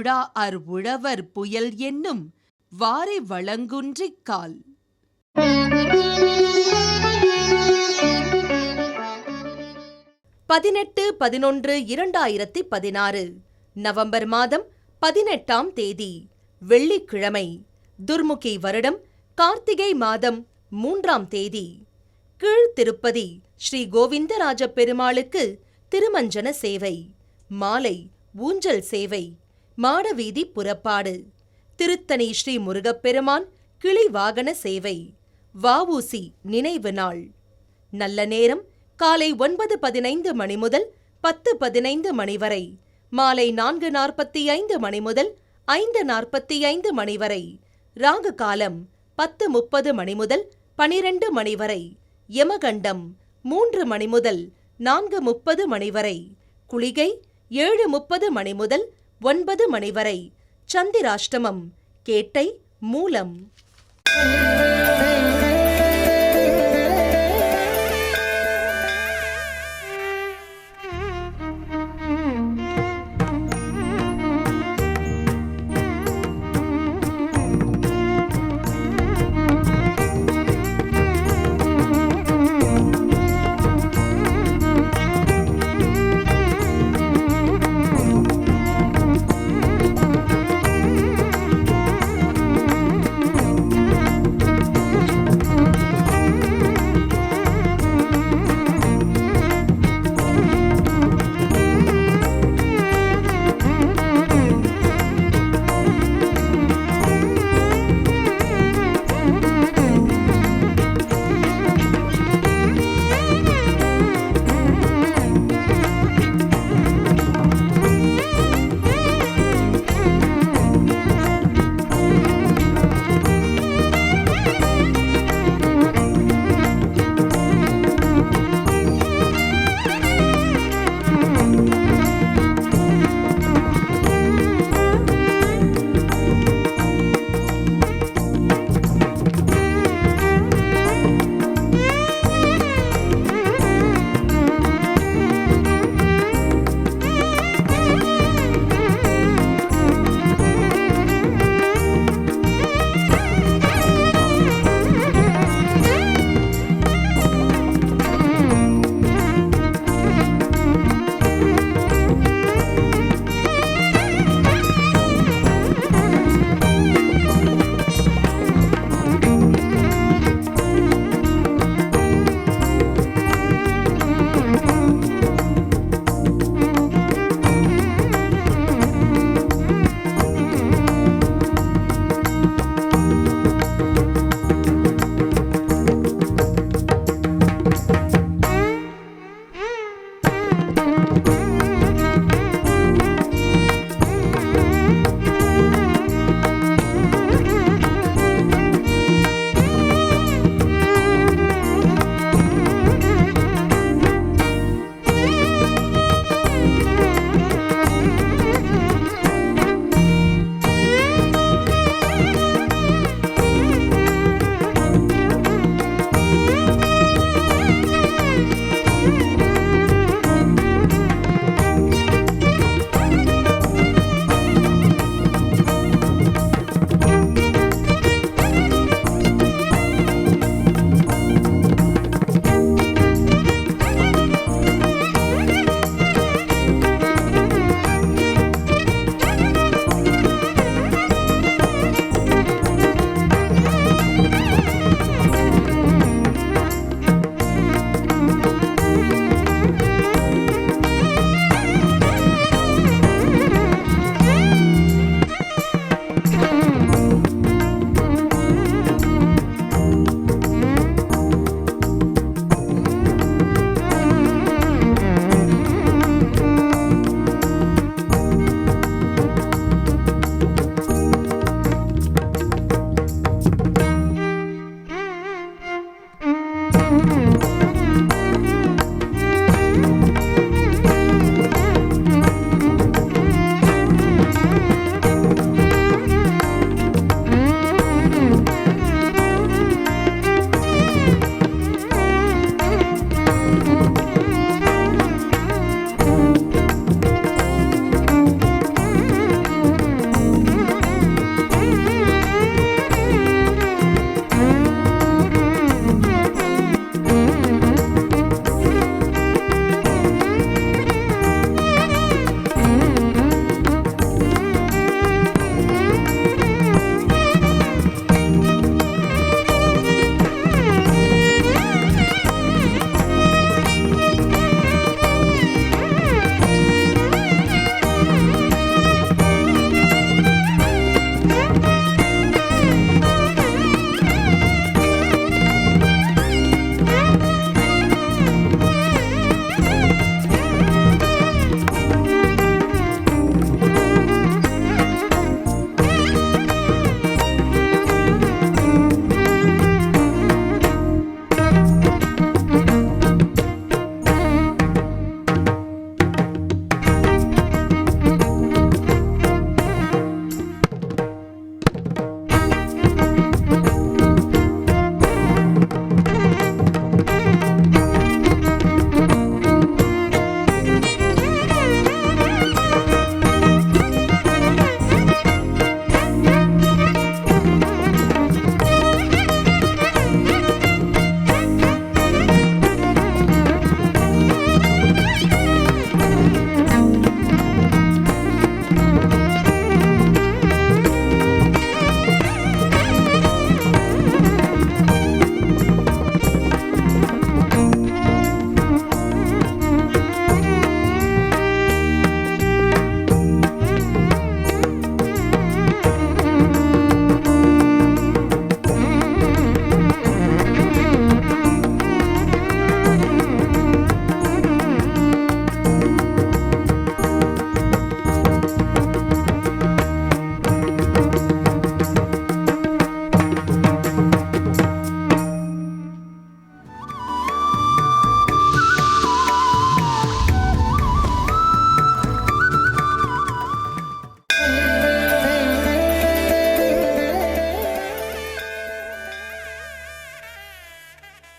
உழாஅர் உழவர் புயல் என்னும் வாரை வளங்குன்றிக் கால். 18-11-2016 நவம்பர் மாதம் 18ஆம் தேதி வெள்ளிக்கிழமை. துர்முகி வருடம் கார்த்திகை மாதம் 3ஆம் தேதி. கீழ்த்திருப்பதி ஸ்ரீ கோவிந்தராஜ பெருமாளுக்கு திருமஞ்சன சேவை, மாலை ஊஞ்சல் சேவை, மாடவீதி புறப்பாடு, திருத்தணி ஸ்ரீ முருகப்பெருமான் கிளி வாகன சேவை, வ.உ.சி. நினைவு நாள். நல்ல நேரம் காலை 9:15 மணி முதல் 10:15 மணி வரை, மாலை 4:45 மணி முதல் 5:45 மணி வரை. ராகு காலம் 10:30 மணி முதல் 12 மணி வரை. யமகண்டம் 3 மணி முதல் 4:30 மணி வரை. குளிகை 7:30 மணி முதல் 9 மணி வரை. சந்திராஷ்டமம் கேட்டை மூலம்.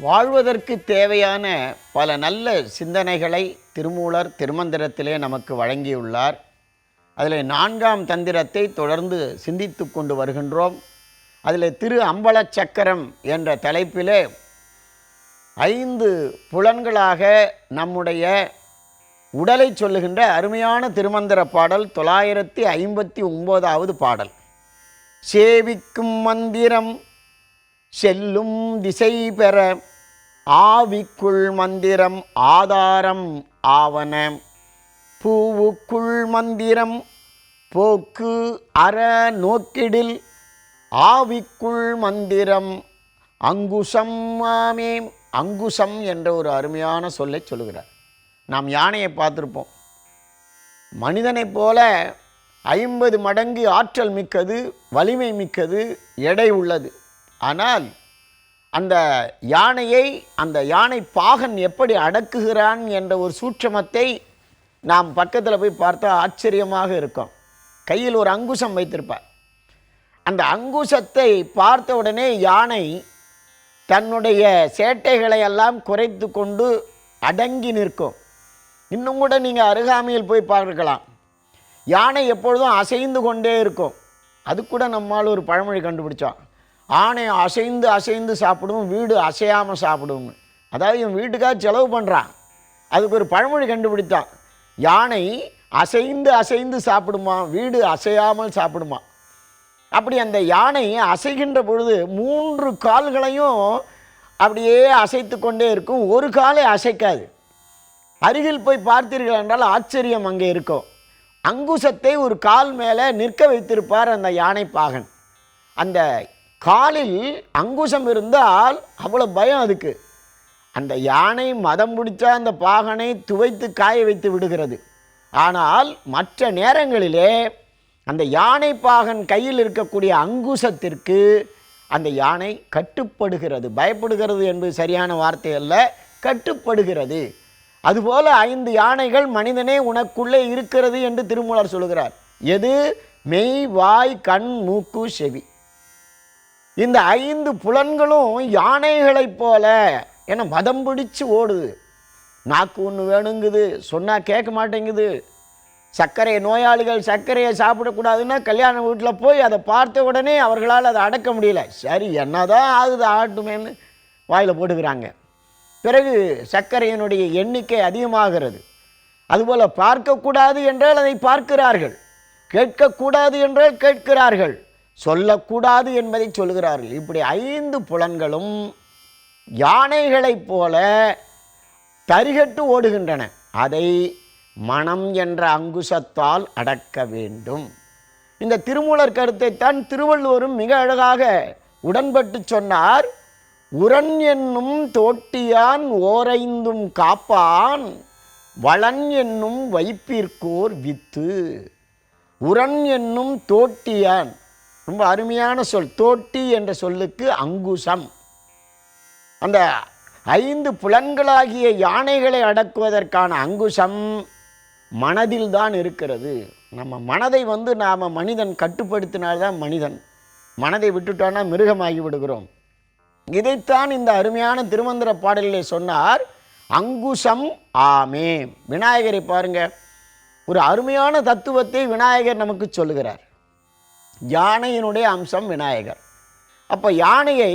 வாழ்வதற்கு தேவையான பல நல்ல சிந்தனைகளை திருமூலர் திருமந்திரத்திலே நமக்கு வழங்கியுள்ளார். அதில் 4ஆம் தந்திரத்தை தொடர்ந்து சிந்தித்து கொண்டு வருகின்றோம். அதில் திரு அம்பலச் சக்கரம் என்ற தலைப்பிலே 5 புலன்களாக நம்முடைய உடலை சொல்லுகின்ற அருமையான திருமந்திர பாடல் 959வது பாடல். சேவிக்கும் மந்திரம் செல்லும் திசை பெற ஆவிக்குள் மந்திரம் ஆதாரம் ஆவன பூவுக்குள் மந்திரம் போக்கு அற நோக்கிடில் ஆவிக்குள் மந்திரம் அங்குசம் ஆமே. அங்குசம் என்ற ஒரு அருமையான சொல்லை சொல்லுகிறார். நாம் யானையை பார்த்துருப்போம். மனிதனைப் போல 50 மடங்கு ஆற்றல் மிக்கது, வலிமை மிக்கது, எடை உள்ளது. ஆனால் அந்த யானையை அந்த யானை பாகன் எப்படி அடக்குகிறான் என்ற ஒரு சூட்சமத்தை நாம் பக்கத்தில் போய் பார்த்தா ஆச்சரியமாக இருக்கும். கையில் ஒரு அங்குசம் வைத்திருப்பார். அந்த அங்குசத்தை பார்த்த உடனே யானை தன்னுடைய சேட்டைகளை எல்லாம் குறைத்து கொண்டு அடங்கி நிற்கும். இன்னும் கூட நீங்கள் அருகாமையில் போய் பார்க்கலாம். யானை எப்பொழுதும் அசைந்து கொண்டே இருக்கும். அது கூட நம்மால் ஒரு பழமொழி கண்டுபிடிச்சோம். ஆணை அசைந்து அசைந்து சாப்பிடும், வீடு அசையாமல் சாப்பிடும்னு. அதாவது இவன் வீட்டுக்காக செலவு பண்ணுறான். அதுக்கு ஒரு பழமொழி கண்டுபிடித்தான். யானை அசைந்து அசைந்து சாப்பிடுமா, வீடு அசையாமல் சாப்பிடுமா. அப்படி அந்த யானை அசைகின்ற பொழுது 3 கால்களையும் அப்படியே அசைத்து கொண்டே இருக்கும். ஒரு காலை அசைக்காது. அருகில் போய் பார்த்தீர்கள் என்றால் ஆச்சரியம் அங்கே இருக்கும். அங்குசத்தை ஒரு கால் மேலே நிற்க வைத்திருப்பார் அந்த யானை பாகன். அந்த காலில் அங்குசம் இருந்தால் அவ்வளோ பயம் அதுக்கு. அந்த யானை மதம் பிடிச்சா அந்த பாகனை துவைத்து காய வைத்து விடுகிறது. ஆனால் மற்ற நேரங்களிலே அந்த யானை பாகன் கையில் இருக்கக்கூடிய அங்குசத்திற்கு அந்த யானை கட்டுப்படுகிறது. பயப்படுகிறது என்பது சரியான வார்த்தை அல்ல, கட்டுப்படுகிறது. அதுபோல 5 யானைகள் மனிதனே உனக்குள்ளே இருக்கிறது என்று திருமூலர் சொல்கிறார். எது? மெய், வாய், கண், மூக்கு, செவி. இந்த 5 புலன்களும் யானைகளைப் போல என மதம் பிடிச்சு ஓடுது. நாக்கு ஒன்று வேணுங்குது, சொன்னால் கேட்க மாட்டேங்குது. சர்க்கரை நோயாளிகள் சர்க்கரையை சாப்பிடக்கூடாதுன்னா கல்யாண வீட்டில் போய் அதை பார்த்த உடனே அவர்களால் அதை அடக்க முடியல. சரி என்னதான் ஆகுது ஆகட்டுமேன்னு வாயில் போட்டுக்கிறாங்க. பிறகு சர்க்கரையினுடைய எண்ணிக்கை அதிகமாகிறது. அதுபோல் பார்க்கக்கூடாது என்றால் அதை பார்க்கிறார்கள், கேட்கக்கூடாது என்றால் கேட்கிறார்கள், சொல்லக்கூடாது என்பதை சொல்கிறார்கள். இப்படி 5 புலன்களும் யானைகளைப் போல தரிகட்டு ஓடுகின்றன. அதை மனம் என்ற அங்குசத்தால் அடக்க வேண்டும். இந்த திருமூலர் கருத்தைத்தான் திருவள்ளுவரும் மிக அழகாக உடன்பட்டு சொன்னார். உரன் என்னும் தோட்டியான் ஓரைந்தும் காப்பான் வளன் என்னும் வைப்பிற்கோர் வித்து. உரன் என்னும் தோட்டியான், ரொம்ப அருமையான சொல். தோட்டி என்ற சொல்லுக்கு அங்குசம். அந்த 5 புலன்களாகிய யானைகளை அடக்குவதற்கான அங்குசம் மனதில் தான் இருக்கிறது. நம்ம மனதை நாம் மனிதன் கட்டுப்படுத்தினால்தான் மனிதன். மனதை விட்டுட்டோன்னா மிருகமாகி விடுகிறோம். இதைத்தான் இந்த அருமையான திருமந்திர பாடலிலே சொன்னார். அங்குசம் ஆமே. விநாயகரை பாருங்க, ஒரு அருமையான தத்துவத்தை விநாயகர் நமக்கு சொல்லுகிறார். யானையினுடைய அம்சம் விநாயகர். அப்போ யானையை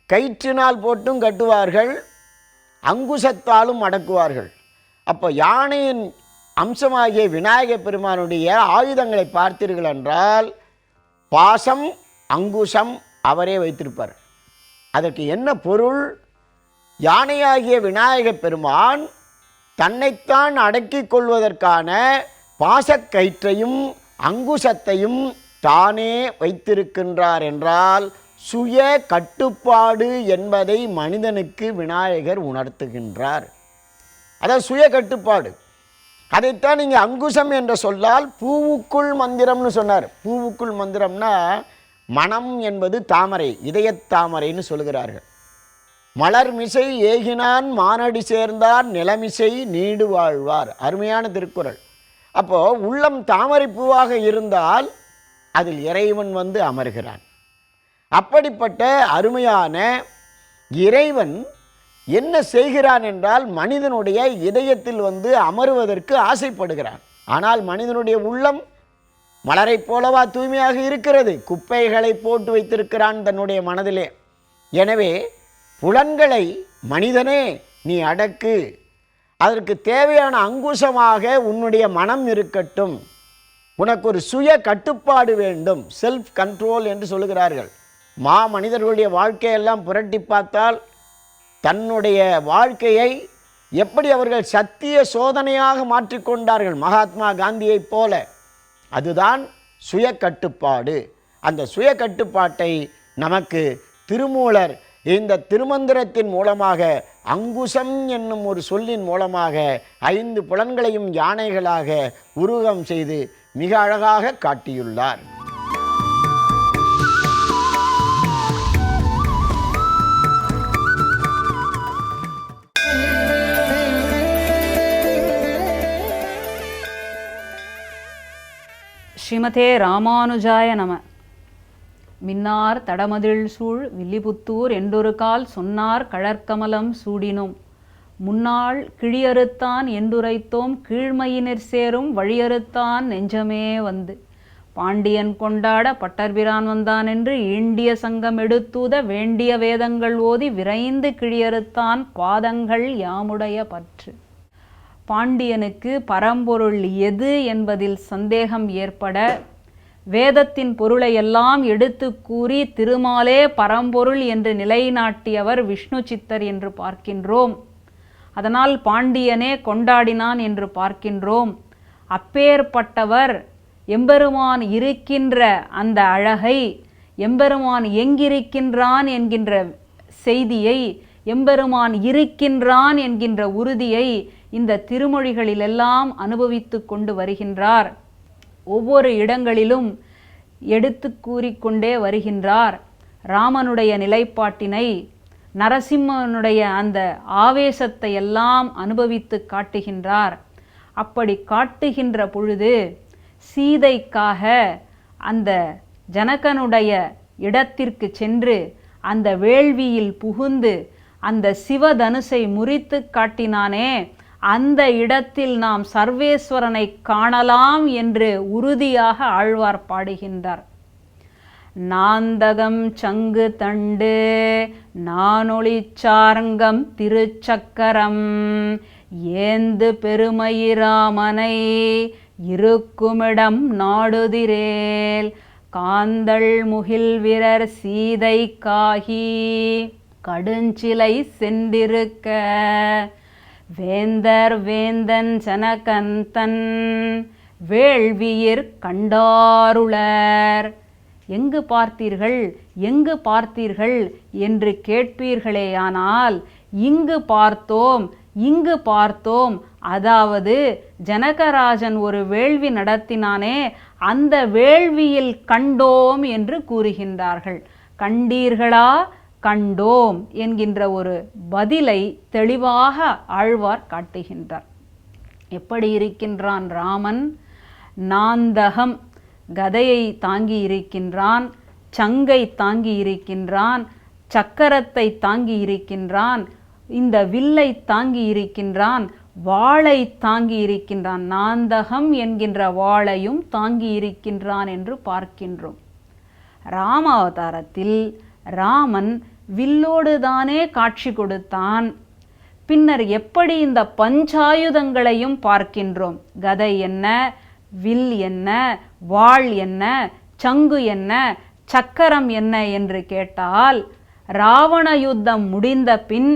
கயிற்றினால் போட்டும் கட்டுவார்கள், அங்குசத்தாலும் அடக்குவார்கள். அப்போ யானையின் அம்சமாகிய விநாயக பெருமானுடைய ஆயுதங்களை பார்த்தீர்கள் என்றால் பாசம், அங்குசம் அவரே வைத்திருப்பார். அதற்கு என்ன பொருள்? யானையாகிய விநாயக பெருமான் தன்னைத்தான் அடக்கிக் கொள்வதற்கான பாசக்கயிற்றையும் அங்குசத்தையும் தானே வைத்திருக்கின்றார் என்றால் சுய கட்டுப்பாடு என்பதை மனிதனுக்கு விநாயகர் உணர்த்துகின்றார். அதாவது சுய கட்டுப்பாடு. அதைத்தான் நீங்கள் அங்குசம் என்ற சொல்லால் பூவுக்குள் மந்திரம்னு சொன்னார். பூவுக்குள் மந்திரம்னா மனம் என்பது தாமரை, இதயத்தாமரைன்னு சொல்கிறார்கள். மலர்மிசை ஏகினான் மானடி சேர்ந்தார் நிலமிசை நீடு வாழ்வார். அருமையான திருக்குறள். அப்போது உள்ளம் தாமரை பூவாக இருந்தால் அதில் இறைவன் வந்து அமர்கிறான். அப்படிப்பட்ட அருமையான இறைவன் என்ன செய்கிறான் என்றால் மனிதனுடைய இதயத்தில் வந்து அமருவதற்கு ஆசைப்படுகிறான். ஆனால் மனிதனுடைய உள்ளம் மலரைப் போலவா தூய்மையாக இருக்கிறது? குப்பைகளை போட்டு வைத்திருக்கிறான் தன்னுடைய மனதிலே. எனவே புலன்களை மனிதனே நீ அடக்கு, அதற்கு தேவையான அங்குசமாக உன்னுடைய மனம் இருக்கட்டும், உனக்கு ஒரு சுய கட்டுப்பாடு வேண்டும், செல்ஃப் கண்ட்ரோல் என்று சொல்லுகிறார்கள். மனிதர்களுடைய வாழ்க்கையெல்லாம் புரட்டி பார்த்தால் தன்னுடைய வாழ்க்கையை எப்படி அவர்கள் சத்திய சோதனையாக மாற்றிக்கொண்டார்கள், மகாத்மா காந்தியைப் போல. அதுதான் சுய கட்டுப்பாடு. அந்த சுய கட்டுப்பாட்டை நமக்கு திருமூலர் இந்த திருமந்திரத்தின் மூலமாக, அங்குசம் என்னும் ஒரு சொல்லின் மூலமாக 5 புலன்களையும் யானைகளாக உருவகம் செய்து மிக அழகாக காட்டியுள்ளார். ஸ்ரீமதே ராமானுஜாய நம. மின்னார் தடமதில் சூழ் வில்லிபுத்தூர் என்றொரு கால் சொன்னார் கழற்கமலம் சூடினோம், முன்னாள் கிழியறுத்தான் என்றுரைத்தோம் கீழ்மையினிற் சேரும் வழியறுத்தான் நெஞ்சமே வந்து, பாண்டியன் கொண்டாட பட்டர்பிரான் வந்தான் என்று ஈண்டிய சங்கம் எடுத்தூத வேண்டிய வேதங்கள் ஓதி விரைந்து கிழியறுத்தான் பாதங்கள் யாமுடைய பற்று. பாண்டியனுக்கு பரம்பொருள் எது என்பதில் சந்தேகம் ஏற்பட வேதத்தின் பொருளை எல்லாம் எடுத்து கூறி திருமாலே பரம்பொருள் என்று நிலைநாட்டியவர் விஷ்ணு சித்தர் என்று பார்க்கின்றோம். அதனால் பாண்டியனே கொண்டாடினான் என்று பார்க்கின்றோம். அப்பேற்பட்டவர் எம்பெருமான் இருக்கின்ற அந்த அழகை, எம்பெருமான் எங்கிருக்கின்றான் என்கின்ற செய்தியை, எம்பெருமான் இருக்கின்றான் என்கின்ற உறுதியை இந்த திருமொழிகளிலெல்லாம் அனுபவித்து கொண்டு வருகின்றார். ஒவ்வொரு இடங்களிலும் எடுத்து கூறிக்கொண்டே வருகின்றார். ராமனுடைய நிலைப்பாட்டினை, நரசிம்மனுடைய அந்த ஆவேசத்தை எல்லாம் அனுபவித்து காட்டுகின்றார். அப்படி காட்டுகின்ற பொழுது சீதைக்காக அந்த ஜனகனுடைய இடத்திற்கு சென்று அந்த வேள்வியில் புகுந்து அந்த சிவதனுசை முறித்து காட்டினானே, அந்த இடத்தில் நாம் சர்வேஸ்வரனை காணலாம் என்று உறுதியாக ஆழ்வார் பாடுகின்றார். நாந்தகம் சங்கு தண்டு நானொளிச்சார்ங்கம் திருச்சக்கரம் ஏந்து பெருமயிராமனை இருக்குமிடம் நாடுதிரேல் காந்தள் முகில் வீரர் சீதை காகி கடுஞ்சிலை சென்றிருக்க வேந்தர் வேந்தன் ஜனகந்தன் வேள்வியிற் கண்டாருளர். எங்கு பார்த்தீர்கள், எங்கு பார்த்தீர்கள் என்று கேட்பீர்களேயானால், இங்கு பார்த்தோம், இங்கு பார்த்தோம், அதாவது ஜனகராஜன் ஒரு வேள்வி நடத்தினானே, அந்த வேள்வியில் கண்டோம் என்று கூறுகின்றார்கள். கண்டீர்களா, கண்டோம் என்கின்ற ஒரு பதிலை தெளிவாக ஆழ்வார் காட்டுகின்றார். எப்படி இருக்கின்றான் ராமன்? நாந்தகம் கதையை தாங்கி இருக்கின்றான், சங்கை தாங்கி இருக்கின்றான், சக்கரத்தை தாங்கி இருக்கின்றான், இந்த வில்லை தாங்கி இருக்கின்றான், வாளை தாங்கி இருக்கின்றான், நாந்தகம் என்கின்ற வாளையும் தாங்கி இருக்கின்றான் என்று பார்க்கின்றோம். ராமாவதாரத்தில் ராமன் வில்லோடுதானே காட்சி கொடுத்தான். பின்னர் எப்படி இந்த பஞ்சாயுதங்களையும் பார்க்கின்றோம். கதை என்ன, வில் என்ன, வாள் என்ன, சங்கு என்ன, சக்கரம் என்ன என்று கேட்டால், ராவண யுத்தம் முடிந்த பின்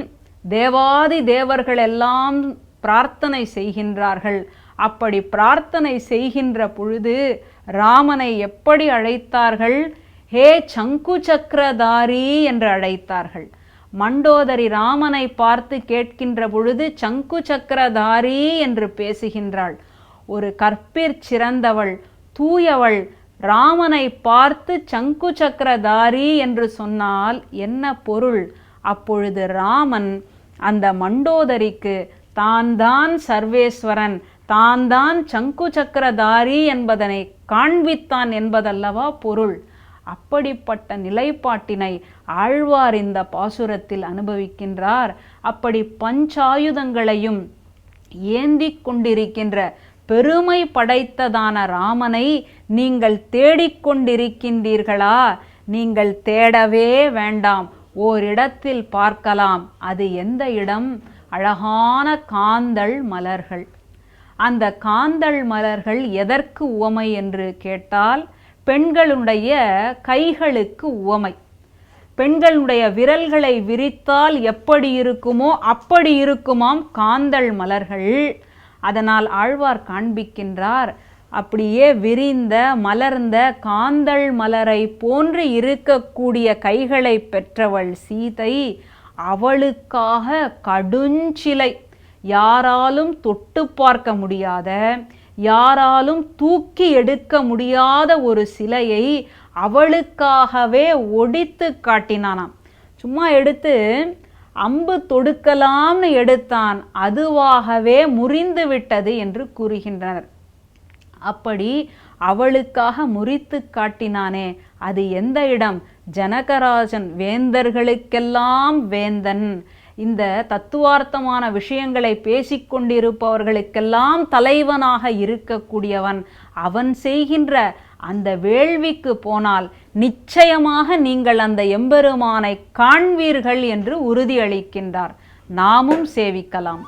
தேவாதி தேவர்கள் எல்லாம் பிரார்த்தனை செய்கின்றார்கள். அப்படி பிரார்த்தனை செய்கின்ற பொழுது ராமனை எப்படி அழைத்தார்கள்? ஹே சங்கு சக்கரதாரி என்று அழைத்தார்கள். மண்டோதரி ராமனை பார்த்து கேட்கின்ற பொழுது சங்கு சக்கரதாரி என்று பேசுகின்றாள். ஒரு கற்பிற் சிறந்தவள், தூயவள் ராமனை பார்த்து சங்கு சக்கரதாரி என்று சொன்னால் என்ன பொருள்? அப்பொழுது ராமன் அந்த மண்டோதரிக்கு தான் தான் சர்வேஸ்வரன், தான் தான் சங்கு சக்கரதாரி என்பதனை காண்பித்தான் என்பதல்லவா பொருள். அப்படிப்பட்ட நிலைப்பாட்டினை ஆழ்வார் இந்த பாசுரத்தில் அனுபவிக்கின்றார். அப்படி பஞ்சாயுதங்களையும் ஏந்தி கொண்டிருக்கின்ற பெருமை படைத்ததான ராமனை நீங்கள் தேடிக்கொண்டிருக்கின்றீர்களா? நீங்கள் தேடவே வேண்டாம், ஓரிடத்தில் பார்க்கலாம். அது எந்த இடம்? அழகான காந்தள் மலர்கள். அந்த காந்தள் மலர்கள் எதற்கு உவமை என்று கேட்டால், பெண்களுடைய கைகளுக்கு உவமை. பெண்களுடைய விரல்களை விரித்தால் எப்படி இருக்குமோ அப்படி இருக்குமாம் காந்தள் மலர்கள். அதனால் ஆழ்வார் காண்பிக்கின்றார், அப்படியே விரிந்த மலர்ந்த காந்தள் மலரை போன்று இருக்கக்கூடிய கைகளை பெற்றவள் சீதை. அவளுக்காக கடுஞ்சிலை, யாராலும் தொட்டு பார்க்க முடியாத, யாராலும் தூக்கி எடுக்க முடியாத ஒரு சிலையை அவளுக்காகவே ஒடித்து காட்டினானாம். சும்மா எடுத்து அம்பு தொடுக்கலாம்னு எடுத்தான், அதுவாகவே முறிந்து விட்டது என்று கூறுகின்றனர். அப்படி அவளுக்காக முறித்து காட்டினானே, அது எந்த இடம்? ஜனகராஜன், வேந்தர்களுக்கெல்லாம் வேந்தன், இந்த தத்துவார்த்தமான விஷயங்களை பேசிக்கொண்டிருப்பவர்களுக்கெல்லாம் தலைவனாக இருக்கக்கூடியவன். அவன் செய்கின்ற அந்த வேள்விக்கு போனால் நிச்சயமாக நீங்கள் அந்த எம்பெருமானை காண்பீர்கள் என்று உறுதியளிக்கின்றார். நாமும் சேவிக்கலாம்.